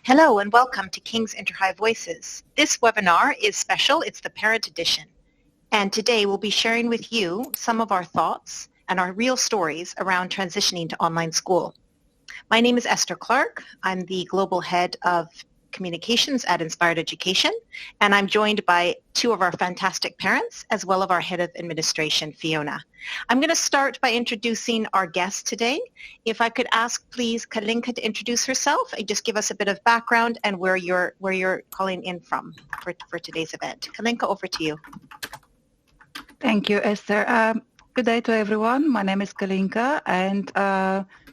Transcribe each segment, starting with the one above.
Hello and welcome to King's InterHigh Voices. This webinar is special. It's the Parent Edition. And today we'll be sharing with you some of our thoughts and our real stories around transitioning to online school. My name is Esther Clark. I'm the Global Head of Communications at Inspired Education, and I'm joined by two of our fantastic parents, as well as our Head of Administration, Fiona. I'm going to start by introducing our guest today. If I could ask, please, Kalinka to introduce herself and just give us a bit of background and where you're calling in from for today's event. Kalinka, over to you. Thank you, Esther. Good day to everyone. My name is Kalinka, and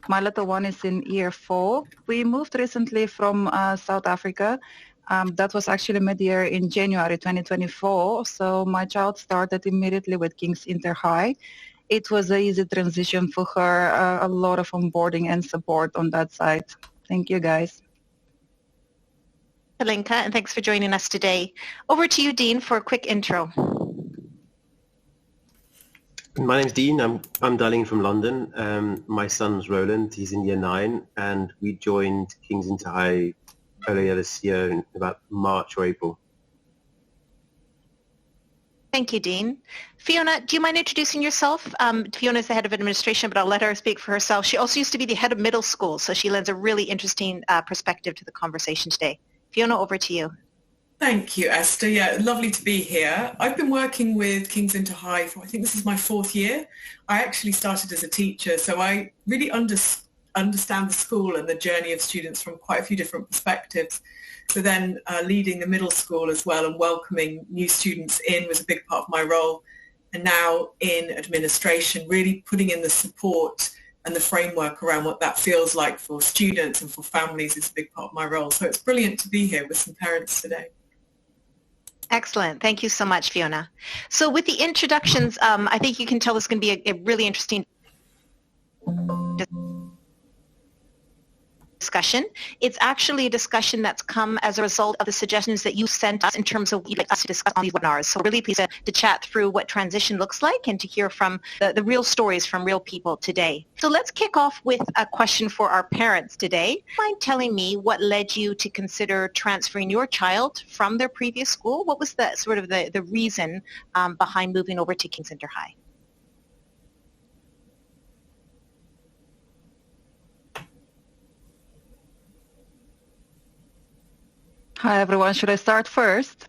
my little one is in year 4. We moved recently from South Africa. That was actually mid-year in January 2024. So my child started immediately with King's InterHigh. It was an easy transition for her, a lot of onboarding and support on that side. Thank you, guys. Kalinka, and thanks for joining us today. Over to you, Dean, for a quick intro. My name's Dean. I'm dialing from London. My son's Roland. He's in year 9, and we joined King's InterHigh earlier this year in about March or April. Thank you, Dean. Fiona, do you mind introducing yourself? Fiona is the head of administration, but I'll let her speak for herself. She also used to be the head of middle school, so she lends a really interesting perspective to the conversation today. Fiona, over to you. Thank you, Esther. Yeah, lovely to be here. I've been working with King's InterHigh for, I think this is my 4th year. I actually started as a teacher, so I really understand the school and the journey of students from quite a few different perspectives. So then leading the middle school as well and welcoming new students in was a big part of my role. And now in administration, really putting in the support and the framework around what that feels like for students and for families is a big part of my role. So it's brilliant to be here with some parents today. Excellent. Thank you so much, Fiona. So with the introductions, I think you can tell this is going to be a really interesting discussion. It's actually a discussion that's come as a result of the suggestions that you sent us in terms of what you'd like us to discuss on these webinars. So really pleased to chat through what transition looks like and to hear from the real stories from real people today. So let's kick off with a question for our parents today. Mind telling me what led you to consider transferring your child from their previous school? What was the sort of the reason behind moving over to King's InterHigh? Hi, everyone. Should I start first?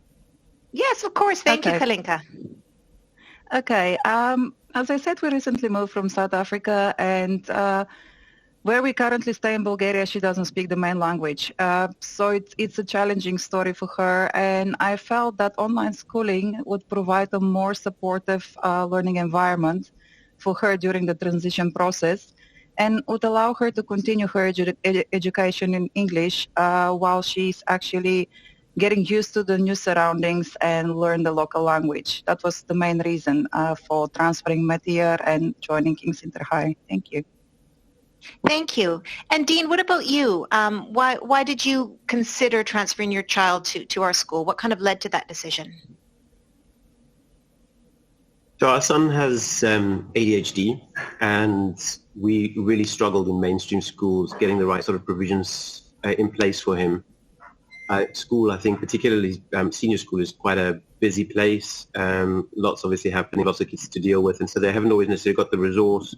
Yes, of course. Thank you, Kalinka. Okay. As I said, we recently moved from South Africa, and where we currently stay in Bulgaria, she doesn't speak the main language. So it's a challenging story for her, and I felt that online schooling would provide a more supportive learning environment for her during the transition process, and would allow her to continue her education in English while she's actually getting used to the new surroundings and learn the local language. That was the main reason for transferring mid-year and joining King's InterHigh. Thank you. Thank you. And Dean, what about you? Why did you consider transferring your child to our school? What kind of led to that decision? So our son has ADHD, and we really struggled in mainstream schools getting the right sort of provisions in place for him. School, I think, particularly senior school, is quite a busy place. Lots obviously happening, lots of kids to deal with, and so they haven't always necessarily got the resource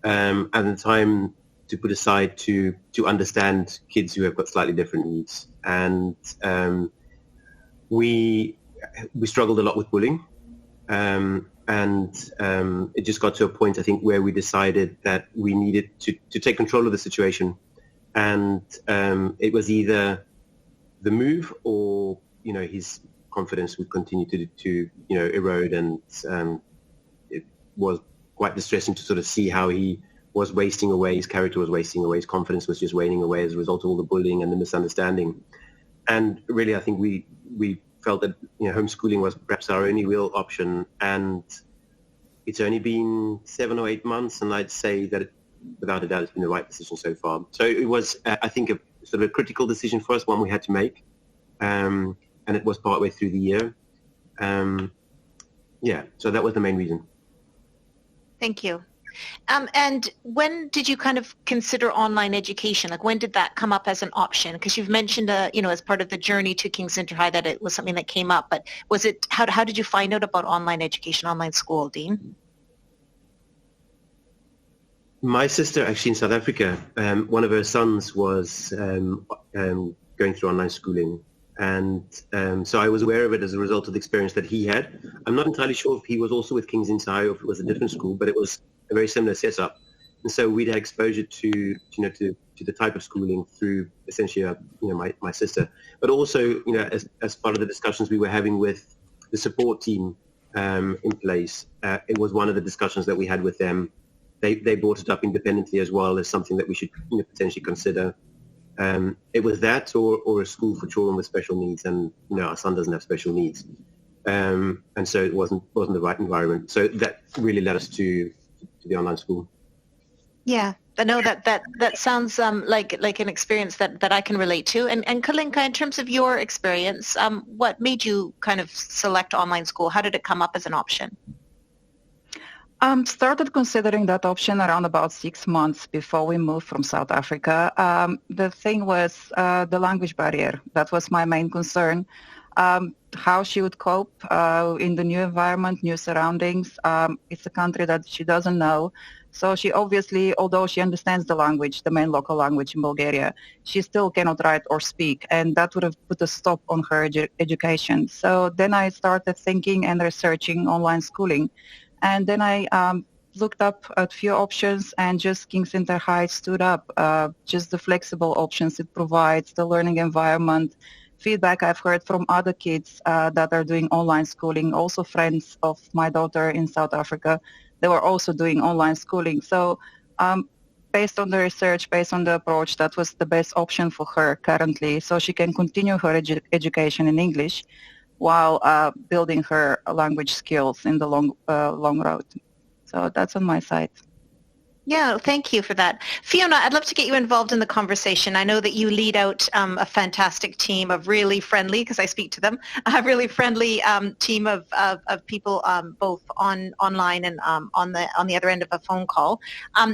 and the time to put aside to understand kids who have got slightly different needs. And we struggled a lot with bullying. It just got to a point, I think, where we decided that we needed to take control of the situation. And it was either the move or, his confidence would continue to erode. And it was quite distressing to sort of see how he was wasting away, his character was wasting away, his confidence was just waning away as a result of all the bullying and the misunderstanding. And really, I think we felt that homeschooling was perhaps our only real option, and it's only been 7 or 8 months, and I'd say that without a doubt it's been the right decision so far. So it was, I think, a sort of a critical decision for us, one we had to make, and it was partway through the year. So that was the main reason. Thank you. And when did you kind of consider online education? Like when did that come up as an option? Because you've mentioned, as part of the journey to King's InterHigh that it was something that came up. But was it, how did you find out about online education, online school, Dean? My sister, actually in South Africa, one of her sons was going through online schooling. And so I was aware of it as a result of the experience that he had. I'm not entirely sure if he was also with King's InterHigh or if it was a different school, but it was a very similar setup. And so we'd had exposure to the type of schooling through essentially, my sister, but also, as part of the discussions we were having with the support team in place, it was one of the discussions that we had with them. They brought it up independently as well as something that we should potentially consider. It was that or a school for children with special needs, and our son doesn't have special needs, and so it wasn't the right environment. So that really led us to the online school. Yeah, I know that sounds like an experience that I can relate to. And Kalinka, in terms of your experience, what made you kind of select online school? How did it come up as an option? Started considering that option around about 6 months before we moved from South Africa. The thing was the language barrier. That was my main concern. How she would cope in the new environment, new surroundings. It's a country that she doesn't know. So she obviously, although she understands the language, the main local language in Bulgaria, she still cannot write or speak. And that would have put a stop on her education. So then I started thinking and researching online schooling. And then I looked up at few options, and just King's InterHigh stood up. Just the flexible options it provides, the learning environment, feedback I've heard from other kids that are doing online schooling, also friends of my daughter in South Africa, they were also doing online schooling. So based on the research, based on the approach, that was the best option for her currently, so she can continue her education in English while building her language skills in the long road. So that's on my side. Yeah, thank you for that. Fiona, I'd love to get you involved in the conversation. I know that you lead out a fantastic team of really friendly, because I speak to them, a really friendly team of people both online and on the other end of a phone call.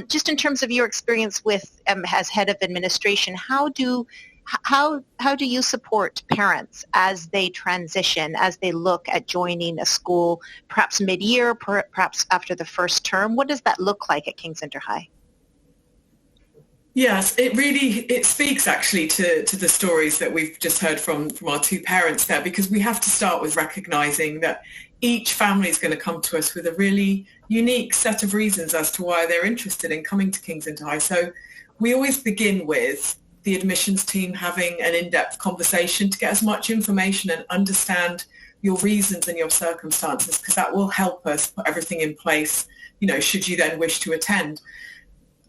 Just in terms of your experience with as head of administration, how do you support parents as they transition, as they look at joining a school, perhaps mid-year, perhaps after the first term? What does that look like at King's InterHigh? Yes, it speaks actually to the stories that we've just heard from our two parents there, because we have to start with recognizing that each family is going to come to us with a really unique set of reasons as to why they're interested in coming to King's InterHigh. So we always begin with the admissions team having an in-depth conversation to get as much information and understand your reasons and your circumstances, because that will help us put everything in place, should you then wish to attend.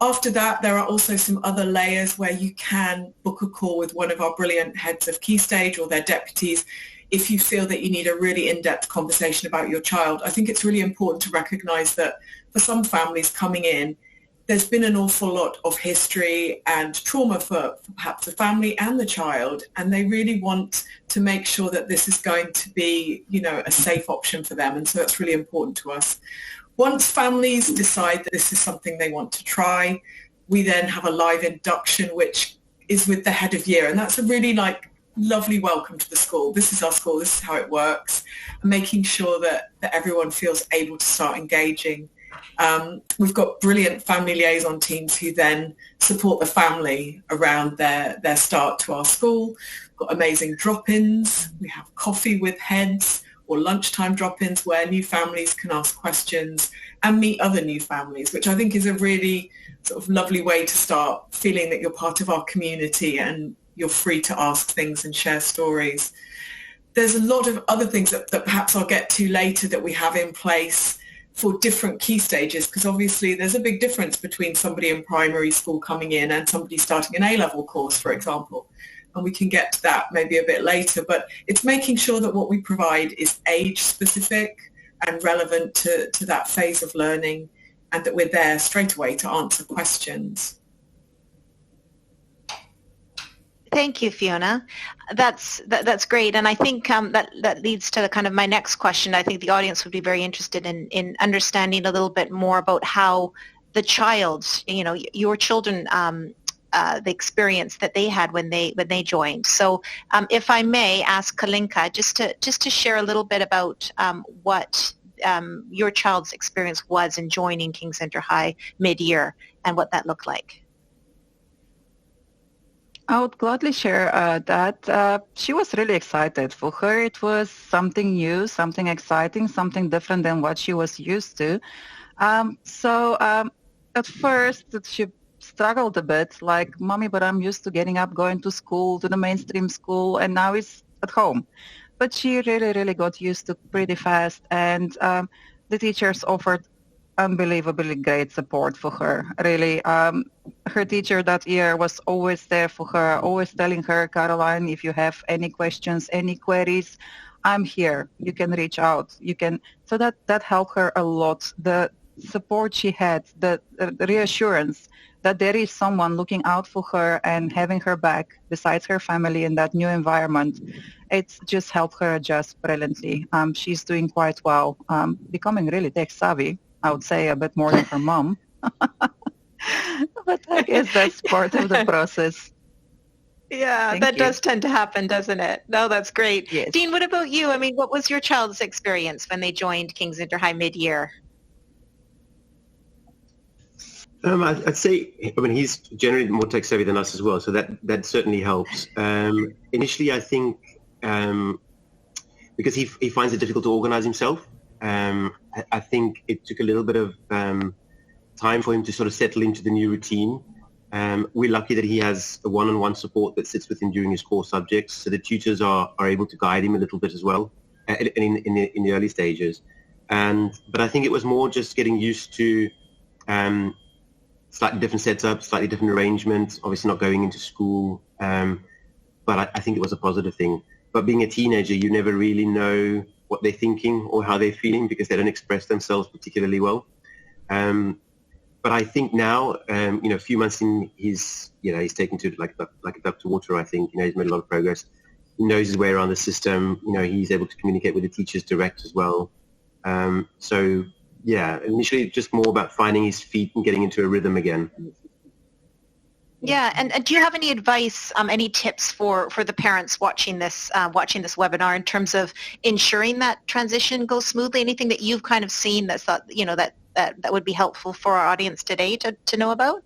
After that, there are also some other layers where you can book a call with one of our brilliant heads of Key Stage or their deputies if you feel that you need a really in-depth conversation about your child. I think it's really important to recognize that for some families coming in, there's been an awful lot of history and trauma for perhaps the family and the child, and they really want to make sure that this is going to be, a safe option for them. And so that's really important to us. Once families decide that this is something they want to try, we then have a live induction, which is with the head of year. And that's a really lovely welcome to the school. This is our school. This is how it works. And making sure that everyone feels able to start engaging. We've got brilliant family liaison teams who then support the family around their start to our school. We've got amazing drop-ins. We have coffee with heads or lunchtime drop-ins where new families can ask questions and meet other new families, which I think is a really sort of lovely way to start feeling that you're part of our community and you're free to ask things and share stories. There's a lot of other things that perhaps I'll get to later that we have in place for different key stages, because obviously there's a big difference between somebody in primary school coming in and somebody starting an A-level course, for example. And we can get to that maybe a bit later, but it's making sure that what we provide is age specific and relevant to that phase of learning, and that we're there straight away to answer questions. Thank you, Fiona. That's great, and I think that leads to kind of my next question. I think the audience would be very interested in understanding a little bit more about how the child, your children, the experience that they had when they joined. So if I may ask Kalinka just to share a little bit about what your child's experience was in joining King's InterHigh mid-year and what that looked like. I would gladly share that. She was really excited. For her, it was something new, something exciting, something different than what she was used to. So at first, she struggled a bit, like, Mommy, but I'm used to getting up, going to school, to the mainstream school, and now it's at home. But she really, really got used to pretty fast, and the teachers offered unbelievably great support for her. Really, her teacher that year was always there for her, always telling her, Caroline, if you have any questions, any queries, I'm here. You can reach out. You can. So that helped her a lot. The support she had, the reassurance that there is someone looking out for her and having her back besides her family in that new environment, it's just helped her adjust brilliantly. She's doing quite well, becoming really tech savvy, I would say, a bit more than her mom. But I guess that's part of the process. Yeah, that does tend to happen, doesn't it? No, that's great. Yes. Dean, what about you? I mean, what was your child's experience when they joined King's InterHigh mid-year? I'd say, he's generally more tech savvy than us as well, so that certainly helps. Initially, I think because he finds it difficult to organize himself, I think it took a little bit of time for him to sort of settle into the new routine. We're lucky that he has a one-on-one support that sits with him during his core subjects, so the tutors are able to guide him a little bit as well in the early stages. But I think it was more just getting used to slightly different setup, slightly different arrangements, obviously not going into school, but I think it was a positive thing. But being a teenager, you never really know what they're thinking or how they're feeling because they don't express themselves particularly well. But I think now, a few months in, he's taken to like a duck to water. I think he's made a lot of progress. He knows his way around the system. He's able to communicate with the teachers direct as well. So yeah, initially just more about finding his feet and getting into a rhythm again. Yeah, and do you have any advice, any tips for the parents watching this webinar in terms of ensuring that transition goes smoothly? Anything that you've kind of seen that's thought, that would be helpful for our audience today to know about?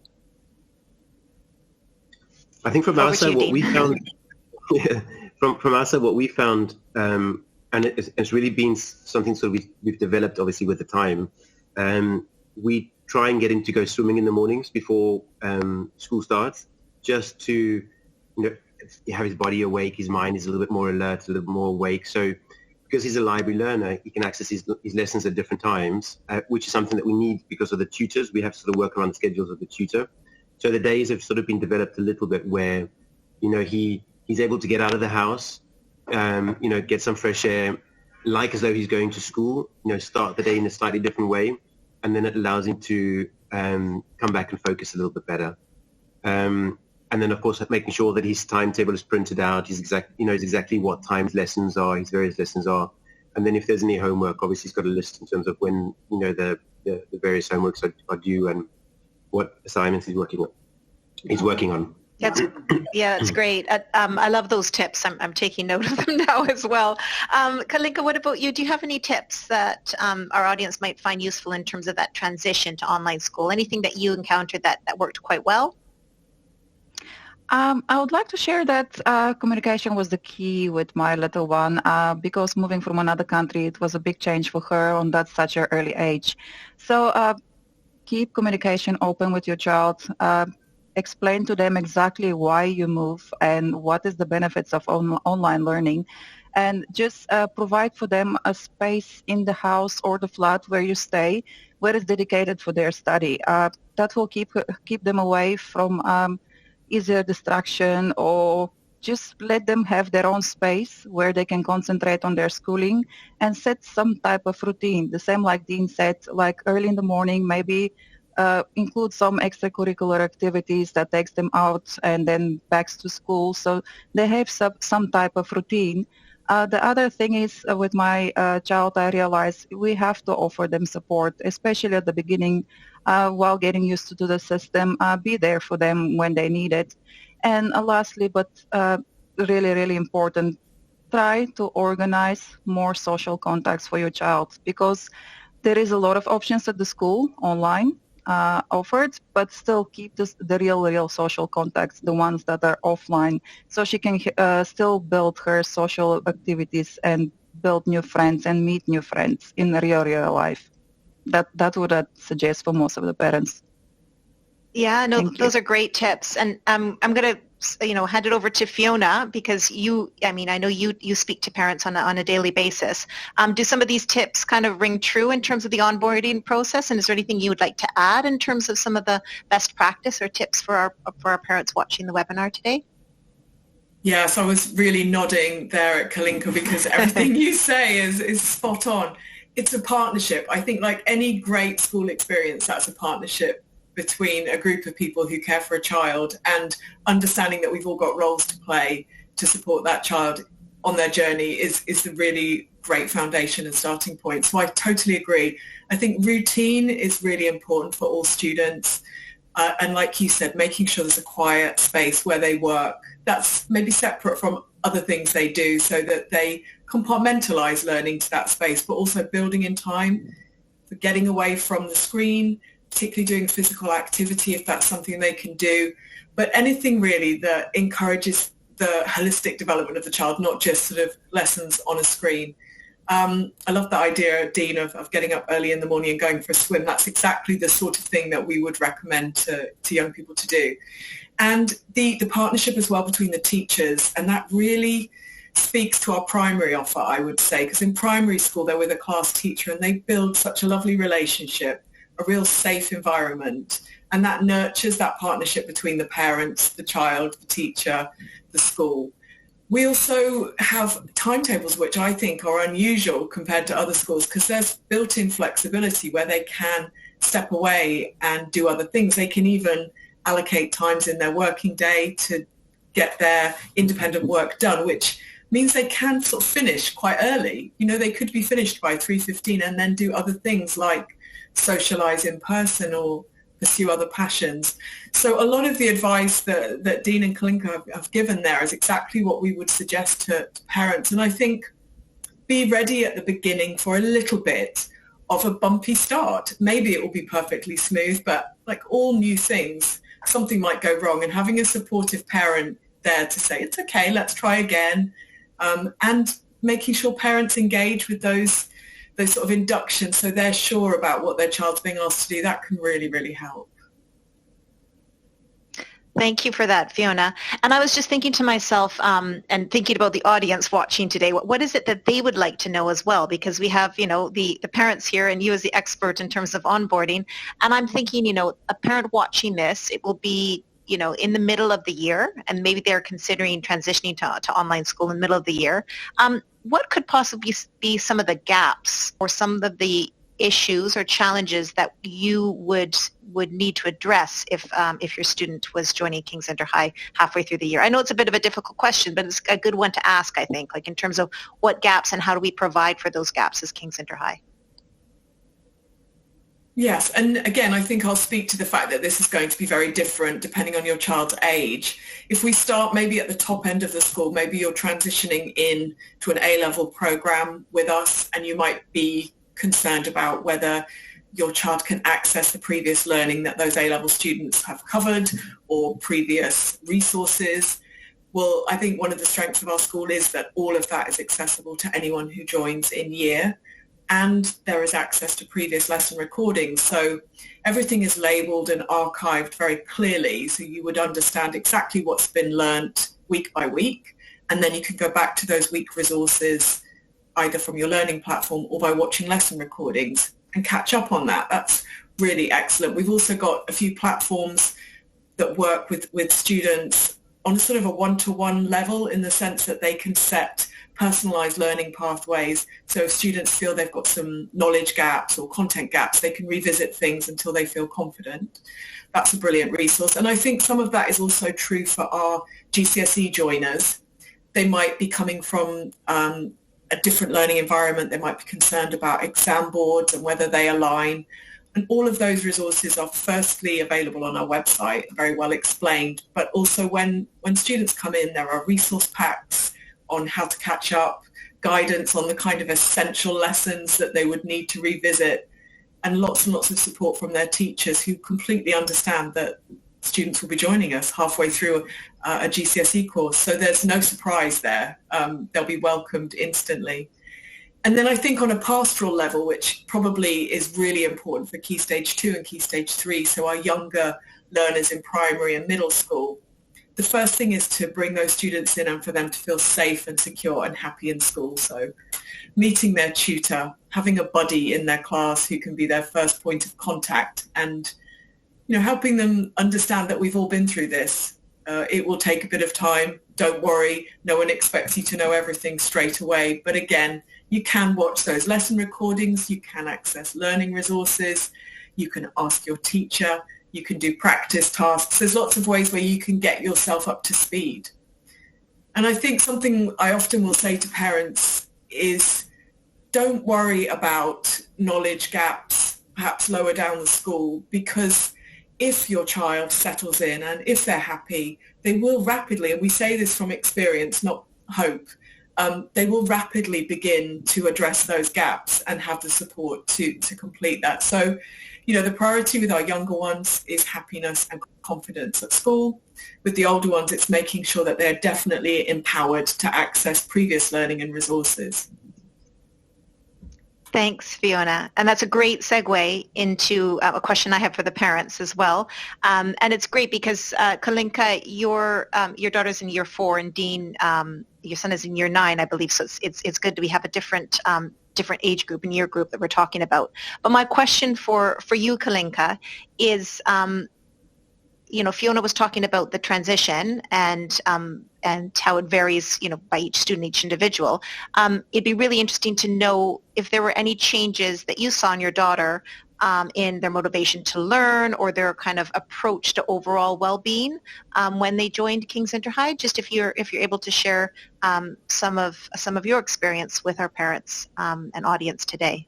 I think from our side, what we found, from our side, what we found, and it's really been something sort of we've developed obviously with the time. We try and get him to go swimming in the mornings before school starts, just to have his body awake, his mind is a little bit more alert, a little bit more awake. So because he's a library learner, he can access his lessons at different times, which is something that we need because of the tutors. We have to sort of work around the schedules of the tutor. So the days have sort of been developed a little bit where he's able to get out of the house, get some fresh air, like as though he's going to school, start the day in a slightly different way, and then it allows him to come back and focus a little bit better. And then, of course, making sure that his timetable is printed out, he knows exactly what time his lessons are, his various lessons are. And then if there's any homework, obviously he's got a list in terms of when, the various homeworks are due and what assignments he's working on. That's great. I love those tips. I'm taking note of them now as well. Kalinka, what about you? Do you have any tips that our audience might find useful in terms of that transition to online school? Anything that you encountered that worked quite well? I would like to share that communication was the key with my little one because moving from another country, it was a big change for her on such an early age. So keep communication open with your child. Explain to them exactly why you move and what is the benefits of online learning, and just provide for them a space in the house or the flat where you stay where it's dedicated for their study. That will keep them away from easier distraction, or just let them have their own space where they can concentrate on their schooling and set some type of routine. The same like Dean said, like early in the morning, maybe include some extracurricular activities that takes them out and then back to school, so they have some type of routine. The other thing is with my child, I realized we have to offer them support, especially at the beginning while getting used to the system, be there for them when they need it. And lastly, but really, really important, try to organize more social contacts for your child, because there is a lot of options at the school online offered, but still keep the real social contacts, the ones that are offline, so she can still build her social activities and build new friends and meet new friends in real life. That's what I'd suggest for most of the parents. Yeah, no, those are great tips. And I'm going to hand it over to Fiona, because I know you speak to parents on a daily basis. Do some of these tips kind of ring true in terms of the onboarding process? And is there anything you would like to add in terms of some of the best practice or tips for our parents watching the webinar today? Yes, I was really nodding there at Kalinka, because everything you say is spot on. It's a partnership. I think like any great school experience, that's a partnership between a group of people who care for a child, and understanding that we've all got roles to play to support that child on their journey is a really great foundation and starting point. So I totally agree. I think routine is really important for all students. And like you said, making sure there's a quiet space where they work that's maybe separate from other things they do, so that they compartmentalize learning to that space, but also building in time for getting away from the screen, particularly doing physical activity if that's something they can do, but anything really that encourages the holistic development of the child, not just sort of lessons on a screen. I love the idea, Dean, of getting up early in the morning and going for a swim. That's exactly the sort of thing that we would recommend to young people to do. And the partnership as well between the teachers, and that really speaks to our primary offer, I would say, because in primary school they're with a class teacher and they build such a lovely relationship, a real safe environment, and that nurtures that partnership between the parents, the child, the teacher, the school. We also have timetables which I think are unusual compared to other schools, because there's built-in flexibility where they can step away and do other things. They can even allocate times in their working day to get their independent work done, which means they can sort of finish quite early. They could be finished by 3:15 and then do other things like socialize in person or pursue other passions. So a lot of the advice that Dean and Kalinka have given there is exactly what we would suggest to parents. And I think be ready at the beginning for a little bit of a bumpy start. Maybe it will be perfectly smooth, but like all new things, something might go wrong. And having a supportive parent there to say, it's okay, let's try again. And making sure parents engage with those sort of inductions, so they're sure about what their child's being asked to do, that can really, really help. Thank you for that, Fiona. And I was just thinking to myself and thinking about the audience watching today, what is it that they would like to know as well? Because we have, the parents here and you as the expert in terms of onboarding. And I'm thinking, a parent watching this, it will be in the middle of the year, and maybe they're considering transitioning to online school in the middle of the year. What could possibly be some of the gaps or some of the issues or challenges that you would need to address if your student was joining King's InterHigh halfway through the year? I know it's a bit of a difficult question, but it's a good one to ask, I think, like in terms of what gaps and how do we provide for those gaps as King's InterHigh? Yes, and again, I think I'll speak to the fact that this is going to be very different depending on your child's age. If we start maybe at the top end of the school, maybe you're transitioning in to an A-level program with us, and you might be concerned about whether your child can access the previous learning that those A-level students have covered or previous resources. Well, I think one of the strengths of our school is that all of that is accessible to anyone who joins in year. And there is access to previous lesson recordings. So everything is labelled and archived very clearly, so you would understand exactly what's been learnt week by week. And then you can go back to those week resources either from your learning platform or by watching lesson recordings and catch up on that. That's really excellent. We've also got a few platforms that work with students on sort of a one-to-one level, in the sense that they can set personalised learning pathways. So if students feel they've got some knowledge gaps or content gaps, they can revisit things until they feel confident. That's a brilliant resource. And I think some of that is also true for our GCSE joiners. They might be coming from a different learning environment. They might be concerned about exam boards and whether they align. And all of those resources are firstly available on our website, very well explained. But also when students come in, there are resource packs on how to catch up, guidance on the kind of essential lessons that they would need to revisit, and lots of support from their teachers who completely understand that students will be joining us halfway through a GCSE course. So there's no surprise there. They'll be welcomed instantly. And then I think on a pastoral level, which probably is really important for Key Stage 2 and Key Stage 3, so our younger learners in primary and middle school, the first thing is to bring those students in and for them to feel safe and secure and happy in school. So meeting their tutor, having a buddy in their class who can be their first point of contact, and helping them understand that we've all been through this. It will take a bit of time. Don't worry. No one expects you to know everything straight away. But again, you can watch those lesson recordings. You can access learning resources. You can ask your teacher. You can do practice tasks. There's lots of ways where you can get yourself up to speed. And I think something I often will say to parents is, don't worry about knowledge gaps, perhaps lower down the school, because if your child settles in and if they're happy, they will rapidly, and we say this from experience, not hope, they will rapidly begin to address those gaps and have the support to complete that. So, the priority with our younger ones is happiness and confidence at school. With the older ones, it's making sure that they're definitely empowered to access previous learning and resources. Thanks, Fiona. And that's a great segue into a question I have for the parents as well. And it's great because, Kalinka, your daughter's in year 4 and Dean, your son is in year 9, I believe. So it's good that we have a different age group and year group that we're talking about. But my question for you, Kalinka, is, Fiona was talking about the transition and how it varies, by each student, each individual. It'd be really interesting to know if there were any changes that you saw in your daughter in their motivation to learn or their kind of approach to overall well-being when they joined King's InterHigh. Just if you're able to share some of your experience with our parents and audience today.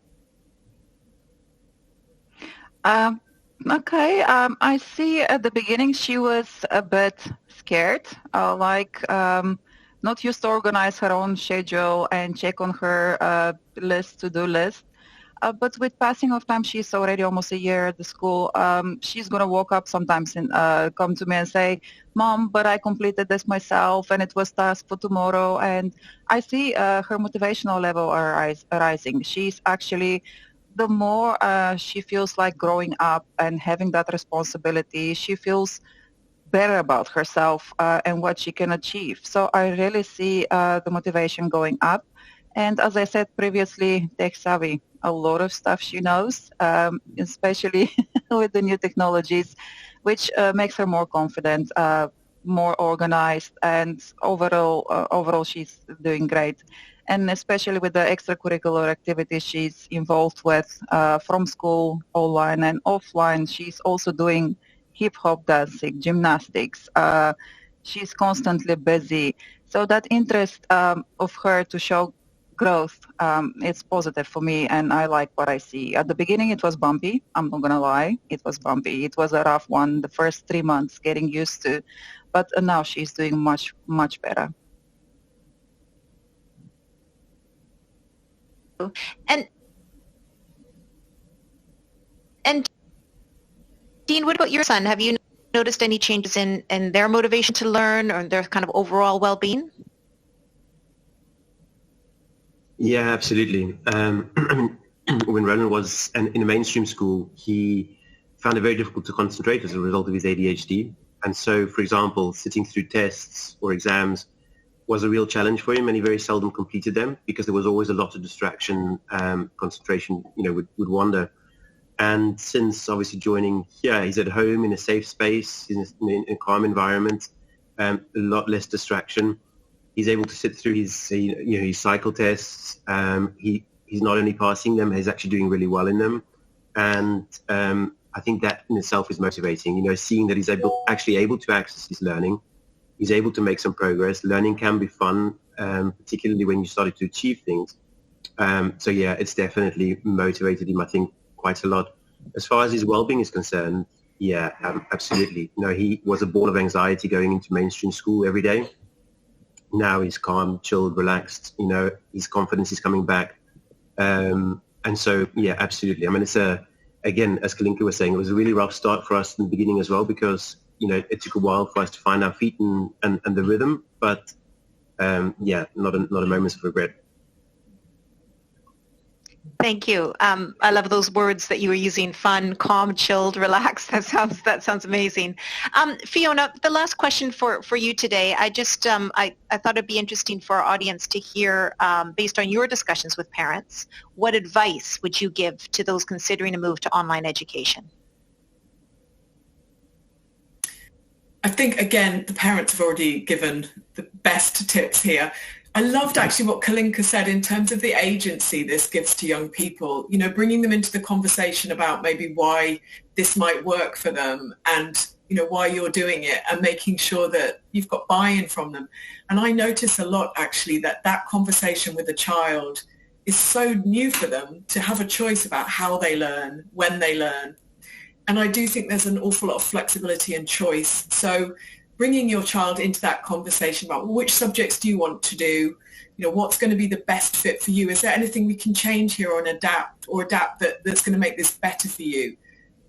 Okay, I see at the beginning she was a bit scared, not used to organize her own schedule and check on her to-do list. But with passing of time, she's already almost a year at the school. She's going to walk up sometimes and come to me and say, Mom, but I completed this myself and it was task for tomorrow. And I see her motivational level rising. She's actually, the more she feels like growing up and having that responsibility, she feels better about herself and what she can achieve. So I really see the motivation going up. And as I said previously, tech savvy, a lot of stuff she knows, especially with the new technologies, which makes her more confident, more organized, and overall she's doing great. And especially with the extracurricular activities she's involved with from school, online and offline, she's also doing hip-hop dancing, gymnastics. She's constantly busy. So that interest of her to show growth, it's positive for me, and I like what I see. At the beginning, it was bumpy. I'm not going to lie. It was bumpy. It was a rough one, the first 3 months getting used to. But now she's doing much, much better. And Dean, what about your son? Have you noticed any changes in their motivation to learn or their kind of overall well-being? Yeah, absolutely. When Roland was in a mainstream school, he found it very difficult to concentrate as a result of his ADHD. And so, for example, sitting through tests or exams was a real challenge for him, and he very seldom completed them because there was always a lot of distraction. Concentration, would wander. And since obviously joining here, he's at home in a safe space, in a calm environment, a lot less distraction. He's able to sit through his cycle tests. He's not only passing them, he's actually doing really well in them. And I think that in itself is motivating, seeing that he's actually able to access his learning he's able to make some progress. Learning can be fun, particularly when you started to achieve things. So yeah, it's definitely motivated him, I think, quite a lot. As far as his well-being is concerned, yeah, absolutely. You know, he was a ball of anxiety going into mainstream school every day. Now he's calm, chilled, relaxed. You know, his confidence is coming back. And so, yeah, absolutely. I mean, it's again, as Kalinka was saying, it was a really rough start for us in the beginning as well, because, you know, it took a while for us to find our feet and the rhythm. But yeah, not a moment's of regret. Thank you. I love those words that you were using: fun, calm, chilled, relaxed. That sounds amazing. Fiona, the last question for you today. I just I thought it'd be interesting for our audience to hear, based on your discussions with parents, what advice would you give to those considering a move to online education? I think, again, the parents have already given the best tips here. I loved actually what Kalinka said in terms of the agency this gives to young people, you know, bringing them into the conversation about maybe why this might work for them and, you know, why you're doing it, and making sure that you've got buy-in from them. And I notice a lot actually that conversation with a child is so new for them, to have a choice about how they learn, when they learn. And I do think there's an awful lot of flexibility and choice. So bringing your child into that conversation about, well, which subjects do you want to do? You know, what's going to be the best fit for you? Is there anything we can change here or adapt that's going to make this better for you?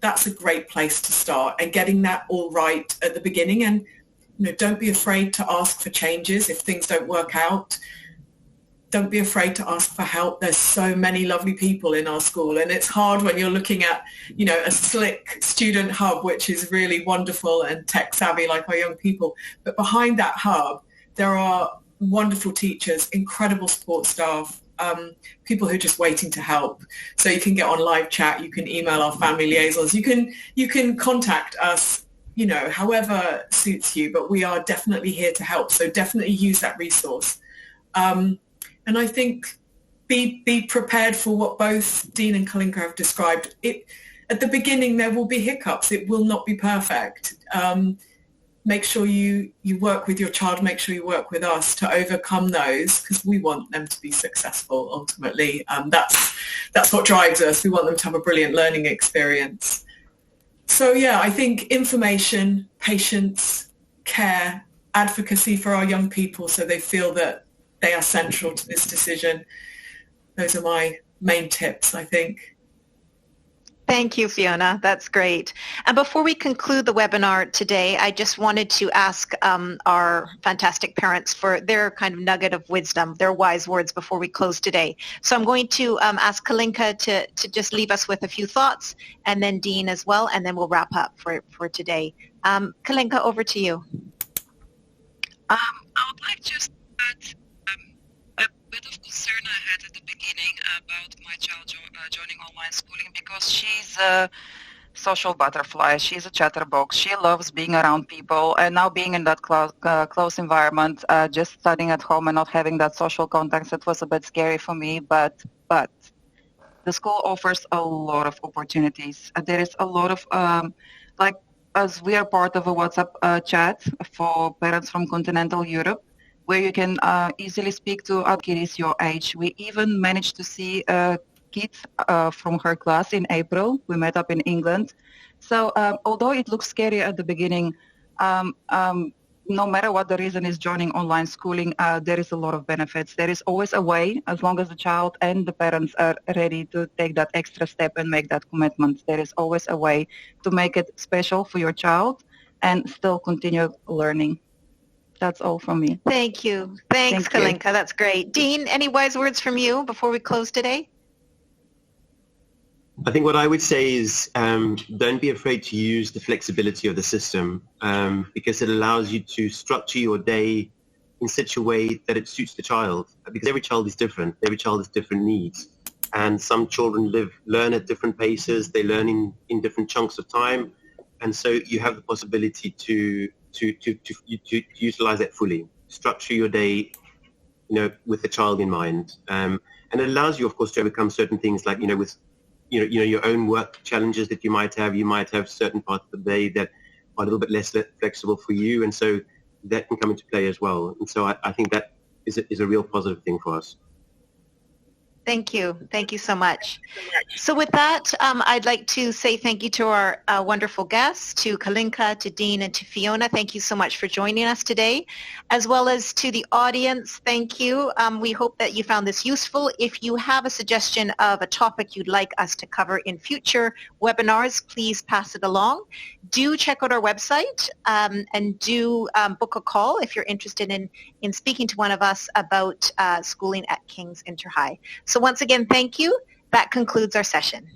That's a great place to start, and getting that all right at the beginning. And, you know, don't be afraid to ask for changes if things don't work out. Don't be afraid to ask for help. There's so many lovely people in our school, and it's hard when you're looking at, you know, a slick student hub, which is really wonderful and tech savvy like our young people. But behind that hub, there are wonderful teachers, incredible support staff, people who are just waiting to help. So you can get on live chat, you can email our family liaisons, you can contact us, you know, however suits you, but we are definitely here to help. So definitely use that resource. And I think be prepared for what both Dean and Kalinka have described. At the beginning, there will be hiccups. It will not be perfect. Make sure you work with your child. Make sure you work with us to overcome those, because we want them to be successful ultimately. That's what drives us. We want them to have a brilliant learning experience. So yeah, I think information, patience, care, advocacy for our young people, so they feel that they are central to this decision. Those are my main tips, I think. Thank you, Fiona. That's great. And before we conclude the webinar today, I just wanted to ask our fantastic parents for their kind of nugget of wisdom, their wise words before we close today. So I'm going to ask Kalinka to just leave us with a few thoughts, and then Dean as well, and then we'll wrap up for today. Kalinka, over to you. I would like just to add a bit of concern I had at the beginning about my child joining online schooling, because she's a social butterfly. She's a chatterbox. She loves being around people, and now being in that close environment, just studying at home and not having that social contact, it was a bit scary for me. But the school offers a lot of opportunities. There is a lot of as we are part of a WhatsApp chat for parents from continental Europe, where you can easily speak to other kids your age. We even managed to see a kid from her class in April. We met up in England. So although it looks scary at the beginning, no matter what the reason is joining online schooling, there is a lot of benefits. There is always a way, as long as the child and the parents are ready to take that extra step and make that commitment. There is always a way to make it special for your child and still continue learning. That's all from me. Thank you. Thanks, Kalinka. That's great. Dean, any wise words from you before we close today? I think what I would say is don't be afraid to use the flexibility of the system, because it allows you to structure your day in such a way that it suits the child, because every child is different. Every child has different needs. And some children learn at different paces. They learn in different chunks of time. And so you have the possibility to utilize that fully. Structure your day, with the child in mind. And it allows you, of course, to overcome certain things like, with your own work challenges that you might have. You might have certain parts of the day that are a little bit less flexible for you. And so that can come into play as well. And so I think that is a real positive thing for us. Thank you. Thank you so much. So with that, I'd like to say thank you to our wonderful guests, to Kalinka, to Dean, and to Fiona. Thank you so much for joining us today, as well as to the audience. Thank you. We hope that you found this useful. If you have a suggestion of a topic you'd like us to cover in future webinars, please pass it along. Do check out our website and do book a call if you're interested in speaking to one of us about schooling at King's InterHigh. So once again, thank you. That concludes our session.